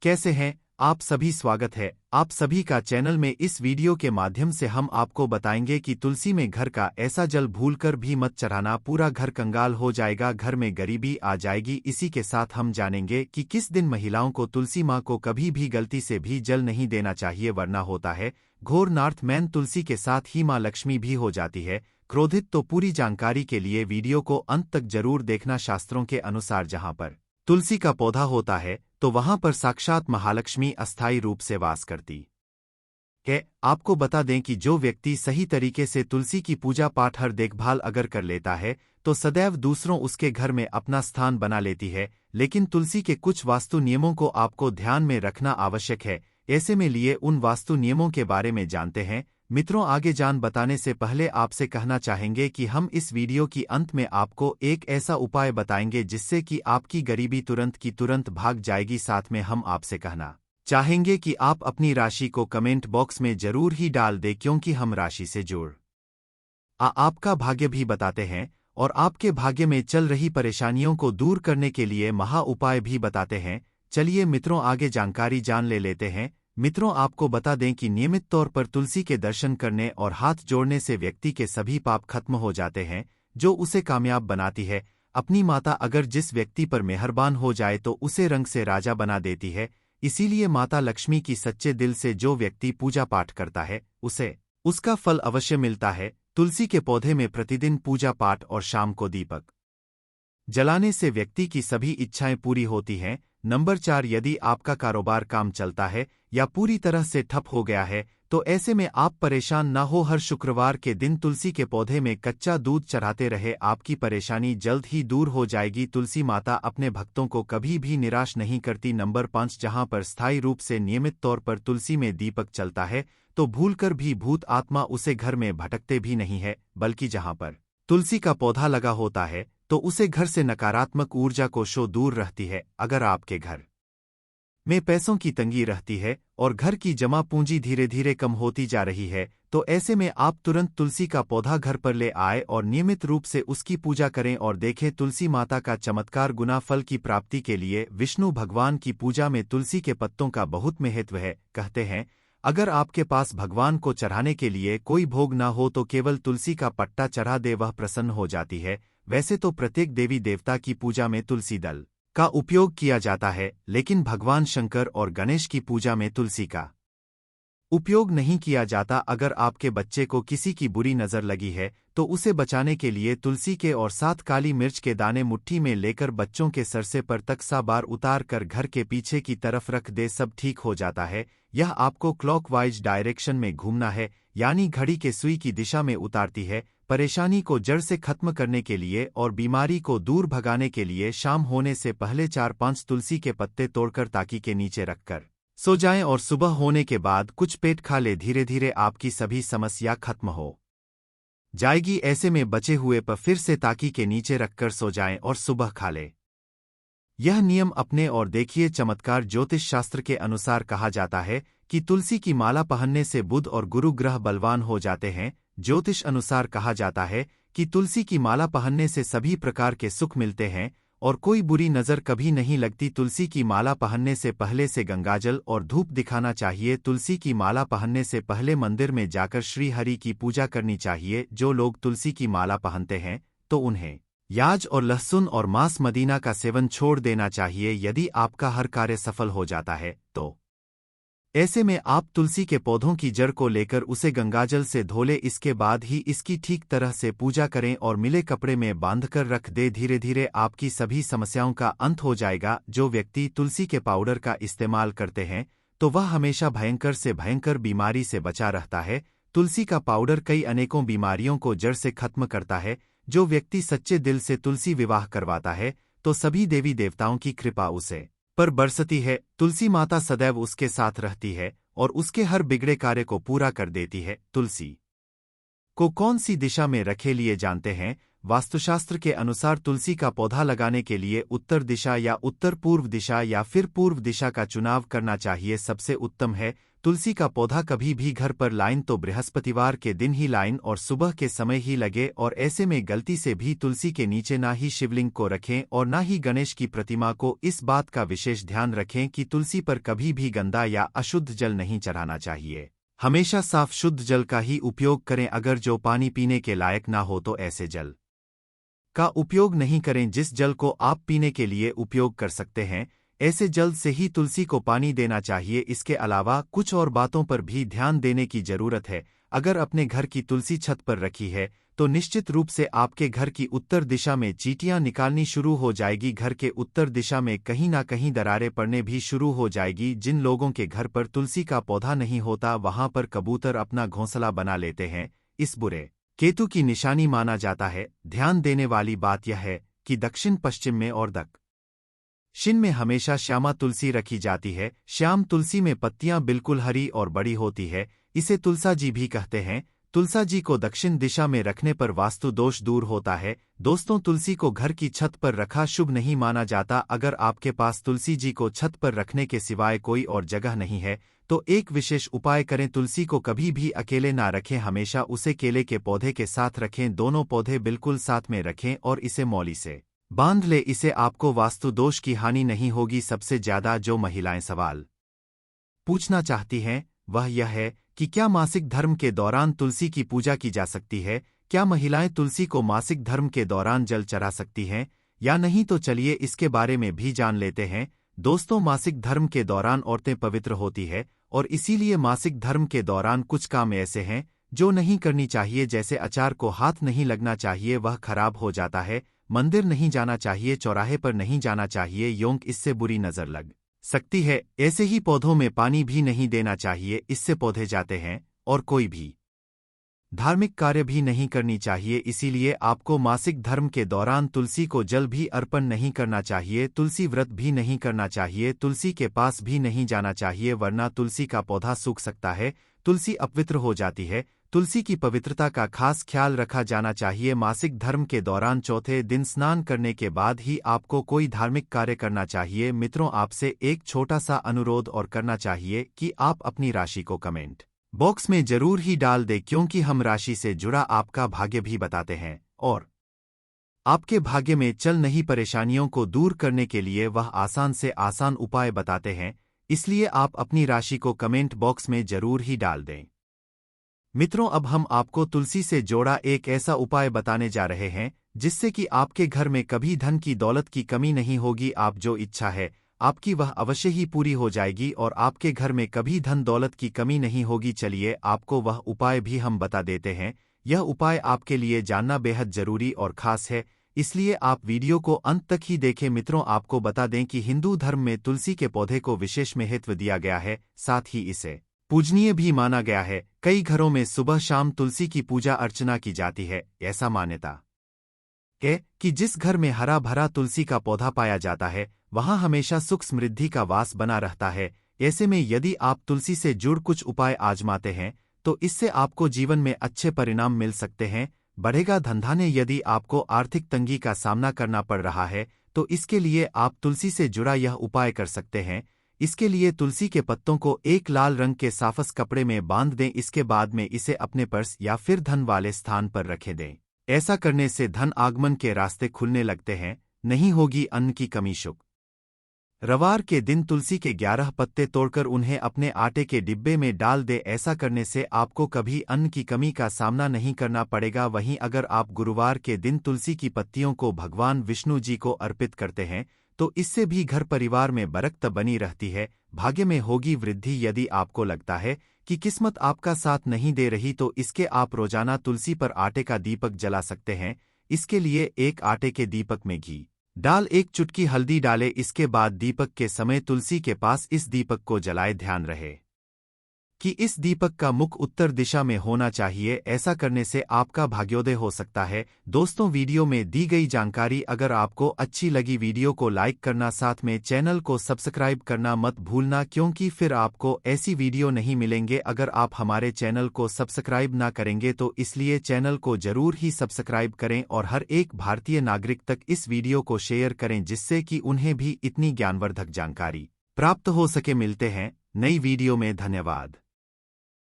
कैसे हैं आप सभी। स्वागत है आप सभी का चैनल में। इस वीडियो के माध्यम से हम आपको बताएंगे कि तुलसी में घर का ऐसा जल भूलकर भी मत चढ़ाना, पूरा घर कंगाल हो जाएगा, घर में गरीबी आ जाएगी। इसी के साथ हम जानेंगे कि किस दिन महिलाओं को तुलसी माँ को कभी भी गलती से भी जल नहीं देना चाहिए, वरना होता है घोर नॉर्थ मैन। तुलसी के साथ ही माँ लक्ष्मी भी हो जाती है क्रोधित। तो पूरी जानकारी के लिए वीडियो को अंत तक जरूर देखना। शास्त्रों के अनुसार जहाँ पर तुलसी का पौधा होता है तो वहां पर साक्षात महालक्ष्मी अस्थायी रूप से वास करती है। आपको बता दें कि जो व्यक्ति सही तरीके से तुलसी की पूजा पाठ हर देखभाल अगर कर लेता है तो सदैव दूसरों उसके घर में अपना स्थान बना लेती है। लेकिन तुलसी के कुछ वास्तु नियमों को आपको ध्यान में रखना आवश्यक है। ऐसे में लिए उन वास्तु नियमों के बारे में जानते हैं। मित्रों, आगे जान बताने से पहले आपसे कहना चाहेंगे कि हम इस वीडियो की अंत में आपको एक ऐसा उपाय बताएंगे जिससे कि आपकी गरीबी तुरंत की तुरंत भाग जाएगी। साथ में हम आपसे कहना चाहेंगे कि आप अपनी राशि को कमेंट बॉक्स में जरूर ही डाल दें, क्योंकि हम राशि से जोड़ आपका भाग्य भी बताते हैं और आपके भाग्य में चल रही परेशानियों को दूर करने के लिए महा उपाय भी बताते हैं। चलिए मित्रों, आगे जानकारी जान लेते हैं। मित्रों, आपको बता दें कि नियमित तौर पर तुलसी के दर्शन करने और हाथ जोड़ने से व्यक्ति के सभी पाप खत्म हो जाते हैं, जो उसे कामयाब बनाती है। अपनी माता अगर जिस व्यक्ति पर मेहरबान हो जाए तो उसे रंग से राजा बना देती है। इसीलिए माता लक्ष्मी की सच्चे दिल से जो व्यक्ति पूजा पाठ करता है उसे उसका फल अवश्य मिलता है। तुलसी के पौधे में प्रतिदिन पूजा पाठ और शाम को दीपक जलाने से व्यक्ति की सभी इच्छाएं पूरी होती हैं। नंबर 4, यदि आपका कारोबार काम चलता है या पूरी तरह से ठप हो गया है तो ऐसे में आप परेशान ना हो। हर शुक्रवार के दिन तुलसी के पौधे में कच्चा दूध चढ़ाते रहे, आपकी परेशानी जल्द ही दूर हो जाएगी। तुलसी माता अपने भक्तों को कभी भी निराश नहीं करती। नंबर 5, जहां पर स्थायी रूप से नियमित तौर पर तुलसी में दीपक चलता है तो भूलकर भी भूत आत्मा उसे घर में भटकते भी नहीं है, बल्कि जहां पर तुलसी का पौधा लगा होता है तो उसे घर से नकारात्मक ऊर्जा को शो दूर रहती है। अगर आपके घर में पैसों की तंगी रहती है और घर की जमा पूंजी धीरे धीरे कम होती जा रही है तो ऐसे में आप तुरंत तुलसी का पौधा घर पर ले आए और नियमित रूप से उसकी पूजा करें और देखें तुलसी माता का चमत्कार। गुना फल की प्राप्ति के लिए विष्णु भगवान की पूजा में तुलसी के पत्तों का बहुत महत्व है। कहते हैं अगर आपके पास भगवान को चढ़ाने के लिए कोई भोग ना हो तो केवल तुलसी का पट्टा चढ़ा दे, वह प्रसन्न हो जाती है। वैसे तो प्रत्येक देवी देवता की पूजा में तुलसी दल का उपयोग किया जाता है, लेकिन भगवान शंकर और गणेश की पूजा में तुलसी का उपयोग नहीं किया जाता। अगर आपके बच्चे को किसी की बुरी नजर लगी है तो उसे बचाने के लिए तुलसी के और 7 काली मिर्च के दाने मुट्ठी में लेकर बच्चों के सरसे पर तकसा बार उतार कर घर के पीछे की तरफ रख दे, सब ठीक हो जाता है। यह आपको क्लॉकवाइज डायरेक्शन में घूमना है, यानी घड़ी के सुई की दिशा में उतारती है। परेशानी को जड़ से खत्म करने के लिए और बीमारी को दूर भगाने के लिए शाम होने से पहले 4-5 तुलसी के पत्ते तोड़कर ताकी के नीचे रखकर सो जाएं और सुबह होने के बाद कुछ पेट खा ले। धीरे धीरे आपकी सभी समस्या खत्म हो जाएगी। ऐसे में बचे हुए पर फिर से ताकी के नीचे रखकर सो जाएं और सुबह खा ले। यह नियम अपने और देखिए चमत्कार। ज्योतिष शास्त्र के अनुसार कहा जाता है कि तुलसी की माला पहनने से बुध और गुरु ग्रह बलवान हो जाते हैं। ज्योतिष अनुसार कहा जाता है कि तुलसी की माला पहनने से सभी प्रकार के सुख मिलते हैं और कोई बुरी नज़र कभी नहीं लगती। तुलसी की माला पहनने से पहले से गंगाजल और धूप दिखाना चाहिए। तुलसी की माला पहनने से पहले मंदिर में जाकर श्री हरि की पूजा करनी चाहिए। जो लोग तुलसी की माला पहनते हैं तो उन्हें प्याज और लहसुन और मांस मदीना का सेवन छोड़ देना चाहिए। यदि आपका हर कार्य सफल हो जाता है तो ऐसे में आप तुलसी के पौधों की जड़ को लेकर उसे गंगाजल से धो ले। इसके बाद ही इसकी ठीक तरह से पूजा करें और मिले कपड़े में बांधकर रख दे। धीरे धीरे आपकी सभी समस्याओं का अंत हो जाएगा। जो व्यक्ति तुलसी के पाउडर का इस्तेमाल करते हैं तो वह हमेशा भयंकर से भयंकर बीमारी से बचा रहता है। तुलसी का पाउडर कई अनेकों बीमारियों को जड़ से खत्म करता है। जो व्यक्ति सच्चे दिल से तुलसी विवाह करवाता है तो सभी देवी देवताओं की कृपा उसे पर बरसती है। तुलसी माता सदैव उसके साथ रहती है और उसके हर बिगड़े कार्य को पूरा कर देती है। तुलसी को कौन सी दिशा में रखे लिए जानते हैं, वास्तुशास्त्र के अनुसार तुलसी का पौधा लगाने के लिए उत्तर दिशा या उत्तर पूर्व दिशा या फिर पूर्व दिशा का चुनाव करना चाहिए। सबसे उत्तम है तुलसी का पौधा कभी भी घर पर लाइन तो बृहस्पतिवार के दिन ही लाइन और सुबह के समय ही लगे, और ऐसे में गलती से भी तुलसी के नीचे ना ही शिवलिंग को रखें और ना ही गणेश की प्रतिमा को। इस बात का विशेष ध्यान रखें कि तुलसी पर कभी भी गंदा या अशुद्ध जल नहीं चढ़ाना चाहिए। हमेशा साफ शुद्ध जल का ही उपयोग करें। अगर जो पानी पीने के लायक ना हो तो ऐसे जल का उपयोग नहीं करें। जिस जल को आप पीने के लिए उपयोग कर सकते हैं ऐसे जल से ही तुलसी को पानी देना चाहिए। इसके अलावा कुछ और बातों पर भी ध्यान देने की जरूरत है। अगर अपने घर की तुलसी छत पर रखी है तो निश्चित रूप से आपके घर की उत्तर दिशा में चींटियां निकालनी शुरू हो जाएगी। घर के उत्तर दिशा में कहीं ना कहीं दरारें पड़ने भी शुरू हो जाएगी। जिन लोगों के घर पर तुलसी का पौधा नहीं होता वहां पर कबूतर अपना घोंसला बना लेते हैं। इस बुरे केतु की निशानी माना जाता है। ध्यान देने वाली बात यह है कि दक्षिण पश्चिम में और दक्षिण में हमेशा श्यामा तुलसी रखी जाती है। श्याम तुलसी में पत्तियां बिल्कुल हरी और बड़ी होती है। इसे तुलसा जी भी कहते हैं। तुलसा जी को दक्षिण दिशा में रखने पर वास्तु दोष दूर होता है। दोस्तों, तुलसी को घर की छत पर रखा शुभ नहीं माना जाता। अगर आपके पास तुलसी जी को छत पर रखने के सिवाय कोई और जगह नहीं है तो एक विशेष उपाय करें। तुलसी को कभी भी अकेले ना रखें, हमेशा उसे केले के पौधे के साथ रखें। दोनों पौधे बिल्कुल साथ में रखें और इसे मौली से बांध ले। इसे आपको वास्तु दोष की हानि नहीं होगी। सबसे ज्यादा जो महिलाएं सवाल पूछना चाहती हैं वह यह है कि क्या मासिक धर्म के दौरान तुलसी की पूजा की जा सकती है? क्या महिलाएं तुलसी को मासिक धर्म के दौरान जल चढ़ा सकती हैं या नहीं? तो चलिए इसके बारे में भी जान लेते हैं। दोस्तों, मासिक धर्म के दौरान औरतें पवित्र होती है और इसीलिए मासिक धर्म के दौरान कुछ काम ऐसे हैं जो नहीं करनी चाहिए। जैसे अचार को हाथ नहीं लगना चाहिए, वह खराब हो जाता है। मंदिर नहीं जाना चाहिए, चौराहे पर नहीं जाना चाहिए, योंक इससे बुरी नजर लग सकती है। ऐसे ही पौधों में पानी भी नहीं देना चाहिए, इससे पौधे जाते हैं। और कोई भी धार्मिक कार्य भी नहीं करनी चाहिए। इसीलिए आपको मासिक धर्म के दौरान तुलसी को जल भी अर्पण नहीं करना चाहिए। तुलसी व्रत भी नहीं करना चाहिए। तुलसी के पास भी नहीं जाना चाहिए, वरना तुलसी का पौधा सूख सकता है, तुलसी अपवित्र हो जाती है। तुलसी की पवित्रता का खास ख्याल रखा जाना चाहिए। मासिक धर्म के दौरान चौथे दिन स्नान करने के बाद ही आपको कोई धार्मिक कार्य करना चाहिए। मित्रों, आपसे एक छोटा सा अनुरोध और करना चाहिए कि आप अपनी राशि को कमेंट बॉक्स में जरूर ही डाल दें, क्योंकि हम राशि से जुड़ा आपका भाग्य भी बताते हैं और आपके भाग्य में चल नहीं परेशानियों को दूर करने के लिए वह आसान से आसान उपाय बताते हैं। इसलिए आप अपनी राशि को कमेंट बॉक्स में जरूर ही डाल दें। मित्रों, अब हम आपको तुलसी से जोड़ा एक ऐसा उपाय बताने जा रहे हैं जिससे कि आपके घर में कभी धन की दौलत की कमी नहीं होगी। आप जो इच्छा है आपकी वह अवश्य ही पूरी हो जाएगी और आपके घर में कभी धन दौलत की कमी नहीं होगी। चलिए आपको वह उपाय भी हम बता देते हैं। यह उपाय आपके लिए जानना बेहद जरूरी और खास है, इसलिए आप वीडियो को अंत तक ही देखें। मित्रों, आपको बता दें कि हिंदू धर्म में तुलसी के पौधे को विशेष महत्व दिया गया है, साथ ही इसे पूजनीय भी माना गया है। कई घरों में सुबह शाम तुलसी की पूजा अर्चना की जाती है। ऐसा मान्यता है कि जिस घर में हरा भरा तुलसी का पौधा पाया जाता है वहां हमेशा सुख समृद्धि का वास बना रहता है। ऐसे में यदि आप तुलसी से जुड़ कुछ उपाय आजमाते हैं तो इससे आपको जीवन में अच्छे परिणाम मिल सकते हैं, बढ़ेगा धंधाने। यदि आपको आर्थिक तंगी का सामना करना पड़ रहा है तो इसके लिए आप तुलसी से जुड़ा यह उपाय कर सकते हैं। इसके लिए तुलसी के पत्तों को एक लाल रंग के साफस कपड़े में बांध दें। इसके बाद में इसे अपने पर्स या फिर धन वाले स्थान पर रखे दें। ऐसा करने से धन आगमन के रास्ते खुलने लगते हैं, नहीं होगी अन्न की कमी। रविवार के दिन तुलसी के 11 पत्ते तोड़कर उन्हें अपने आटे के डिब्बे में डाल दे। ऐसा करने से आपको कभी अन्न की कमी का सामना नहीं करना पड़ेगा। वहीं अगर आप गुरुवार के दिन तुलसी की पत्तियों को भगवान विष्णु जी को अर्पित करते हैं तो इससे भी घर परिवार में बरकत बनी रहती है, भाग्य में होगी वृद्धि। यदि आपको लगता है कि किस्मत आपका साथ नहीं दे रही तो इसके आप रोजाना तुलसी पर आटे का दीपक जला सकते हैं। इसके लिए एक आटे के दीपक में घी डाल एक चुटकी हल्दी डाले। इसके बाद दीपक के समय तुलसी के पास इस दीपक को जलाए। ध्यान रहे कि इस दीपक का मुख उत्तर दिशा में होना चाहिए। ऐसा करने से आपका भाग्योदय हो सकता है। दोस्तों, वीडियो में दी गई जानकारी अगर आपको अच्छी लगी, वीडियो को लाइक करना, साथ में चैनल को सब्सक्राइब करना मत भूलना, क्योंकि फिर आपको ऐसी वीडियो नहीं मिलेंगे अगर आप हमारे चैनल को सब्सक्राइब ना करेंगे। तो इसलिए चैनल को जरूर ही सब्सक्राइब करें और हर एक भारतीय नागरिक तक इस वीडियो को शेयर करें, जिससे कि उन्हें भी इतनी ज्ञानवर्धक जानकारी प्राप्त हो सके। मिलते हैं नई वीडियो में। धन्यवाद।